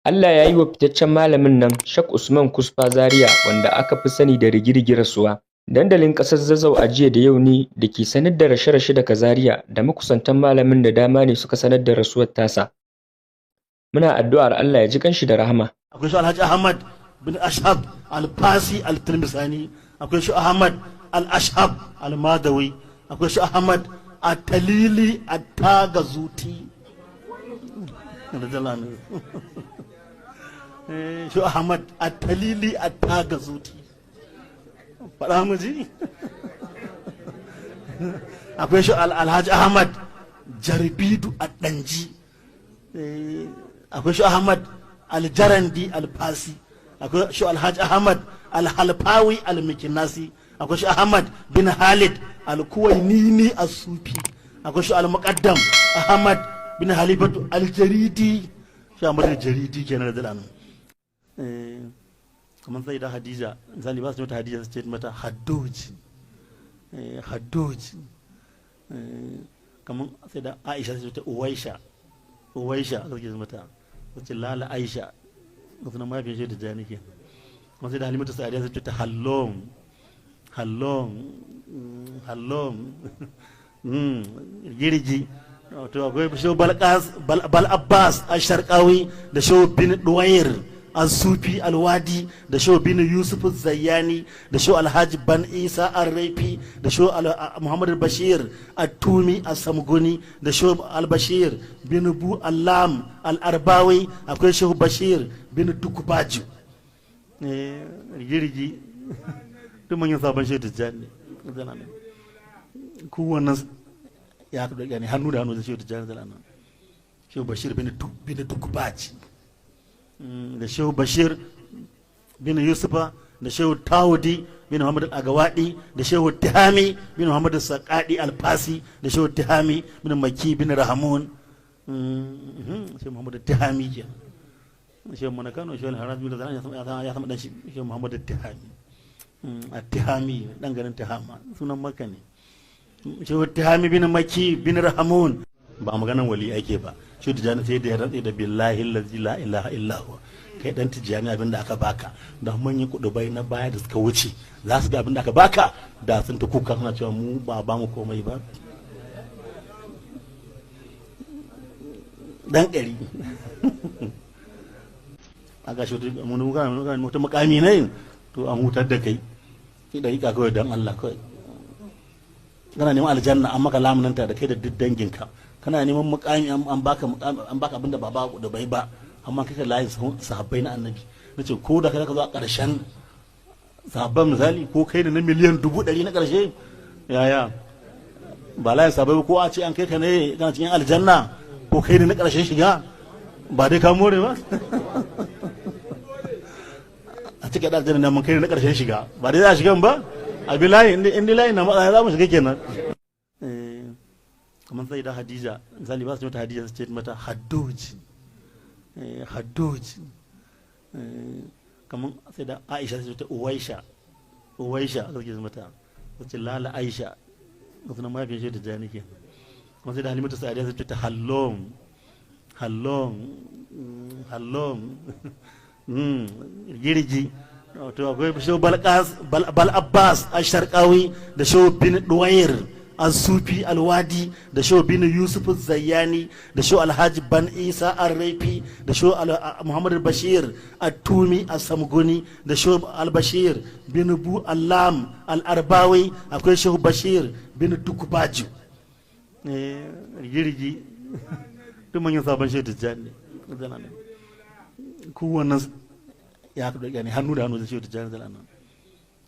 Allah ya yi wa fitaccen malamin nan Shak Usman Kusfa Zaria wanda aka fi sani da Rigirgi rasuwa. Dandalin ƙasar Zazzau a jiya da yau ne da ke sanar da rashe-rashe daga Zaria da makusantan malamin da dama ne suka sanar da rasuwar tasa. Muna addu'ar Allah ya ji kanshi da rahama. Akwai shi Alhaji Ahmad bin Ashab Al-Fasi Al-Tilmisani, akwai shi Ahmad Al-Ashab Al-Madawi, akwai shi Ahmad At-Talili At-Tagazuti. Shi Ahmad At-Talili At-Tagazuti. Faɗa mu ji? Akwai shi Alhaji Ahmad Jarbidu At-Danji. Akwai shi Ahmad Al-Jarandi Al-Fasi. Akwai shi Alhaji Ahmad Al-Halfawi Al-Mikinasi. Akwai shi Ahmad bin Halid Al-Kuwainini As-Sufi. Akwai shi Al-Muqaddam Ahmad bin Halifatu Al-Jaridi. Shi Ahmad Al-Jaridi kenan da lanu. Kamar sai da Hadiza, misali ba su mata Hadiza su ce mata Haddoji. Haddoji. Kamar sai da Aisha su ce Uwaisha. Uwaisha aka ce mata. Wacce Lala Aisha. Wasu nan mafi shi da jani ke. Kamar sai da Halimatu Sa'adiya su ce Hallom. Hallom. Hallom. Girgi. To akwai shi Bal Abbas Asharqawi da shi bin Duwair Al-Sufi Al-Wadi da shi bin Yusuf Zayyani da shi Alhaji Ban Isa Ar-Raifi da shi Muhammad Bashir At-Tumi As-Samguni da shi Al-Bashir bin Bu Allam Al-Arbawi, akwai shi Bashir bin Tukubaju. Girgi duk manyan sabon shi da jani kowannan ya haɗu da hannu da hannu da shi da jani zalana. Shi Bashir bin Tukubaju da shehu Bashir bin Yusufa da shehu Tawudi bin Muhammad Al-Agawadi da shehu Tihami bin Muhammad Saqadi Al-Fasi da shehu Tihami bin Maki bin Rahamun. Shehu Muhammad Tihami ke shehu Manakano shehu Al-Haraz bin Zalani ya sama dan shehu Muhammad Tihami. Tihami dan garin Tihama sunan Makka ne. Shehu Tihami bin Maki bin Rahamun. Ba maganan wali ake ba. Shi tijani sai da ya rantse da billahi allazi la ilaha illa huwa, kai dan tijani abinda aka baka da manyan kudubai na baya da suka wuce za su ga abinda aka baka da sun ta kuka suna cewa mu ba mu komai ba dan ɗari. A ga shi mutum makami ne to an hutar da kai sai da rika kawai dan Allah kawai. Kana neman aljanna an maka lamunanta da kai da duk danginka, kana neman mukami an baka abinda ba da bai ba, amma kake layin sahabbai na annabi. Nace ko da kai ka zo a ƙarshen sahabban misali ko kai da na miliyan 100 na ƙarshe yaya ba layin sahabbai ko a ce an kai ka ne kana cikin aljanna ko kai da na ƙarshen shiga ba dai ka more ba. A cikin aljanna mun kai da na ƙarshen shiga ba dai za a shigan ba a bi layin inda layin na matsaya za mu shiga kenan. Kamar sai da Hadiza, misali ba su mata Hadiza su ce mata Haddoji. Haddoji. Kamar sai da Aisha su ce Uwaisha. Uwaisha aka ce mata. Wacce Lala Aisha. Wasu nan mafi shi da jani ke. Kamar sai da Halimatu Sa'adiya su ce Hallom. Hallom. Hallom. Girgi. To akwai shi Bal Abbas Asharqawi da shi bin Duwair Al-Sufi Al-Wadi da shi bin Yusuf Zayyani da shi Alhaji Ban Isa Ar-Raifi da shi Muhammad Bashir At-Tumi As-Samguni da shi Al-Bashir bin Bu Allam Al-Arbawi, akwai shi Bashir bin Tukubaju. Girgi duk manyan sabon shi da jani kowannan ya haɗu da hannu da hannu da shi da jani zalana.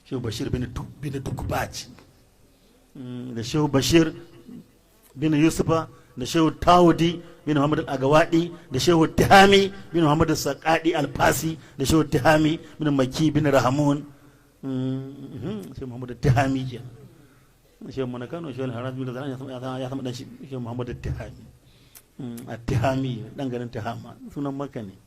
Shi Bashir bin Tukubaju da shehu Bashir bin Yusufa da shehu Tawudi bin Muhammad Al-Agawadi da shehu Tihami bin Muhammad Saqadi Al-Fasi da shehu Tihami bin Maki bin Rahamun. Shehu Muhammad Tihami ke shehu Manakano shehu Al-Haraz bin Zalani ya sama dan shehu Muhammad Tihami. Tihami dan garin Tihama sunan Makka ne.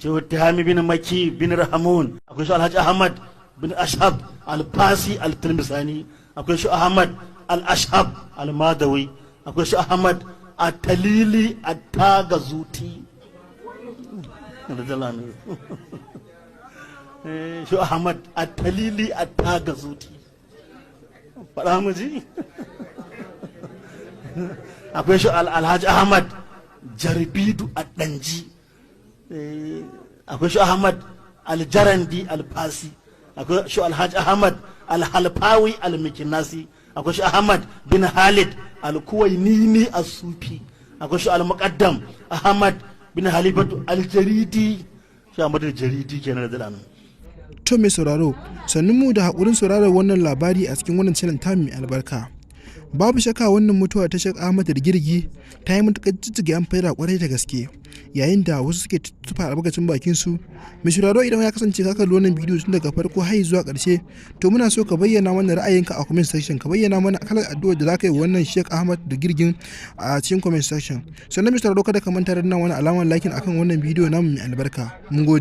Shehu Tihami bin Maki bin Rahamun. Akwai shi Alhaji Ahmad bin Ashab Al-Fasi Al-Tilmisani. Akwai shi Ahmad Al-Ashab Al-Madawi. Akwai shi Ahmad At-Talili At-Tagazuti. radiyallahu anhu shi Ahmad at-Talili at-Tagazuti faɗa mu ji akwai shi Alhaji Ahmad Jarbidu at-Danji, akwai shi Ahmad al-Jarandi al-Fasi, akwai shi Alhaji Ahmad al-Halfawi al-Mikinasi, akwai shi Ahmad bin Halid al-Kuwainini as-Sufi, akwai shi al-Muqaddam Ahmad bin Halifatu al-Jaridi, shi Ahmad al-Jaridi kenan da dalanan. To mai sauraro, sannu mu da haƙurin sauraron wannan labari a cikin wannan channel ta mai albarka. Babu shakka wannan mutuwa ta Sheikh Ahmad Girgi ta yi matuƙar jijjiga yan faida kwarai da gaske, yayin da wasu suke tufa albarkacin bakin su. Mai sauraro, idan ya kasance ka kalli wannan bidiyo tun daga farko har zuwa ƙarshe, to muna so ka bayyana mana ra'ayinka a comment section, ka bayyana mana kalar addu'ar da zaka yi wannan Sheikh Ahmad Girgin a cikin comment section. Sannan mai sauraro, kada ka manta da wani alamar like akan wannan bidiyo namu mai albarka. Mun gode.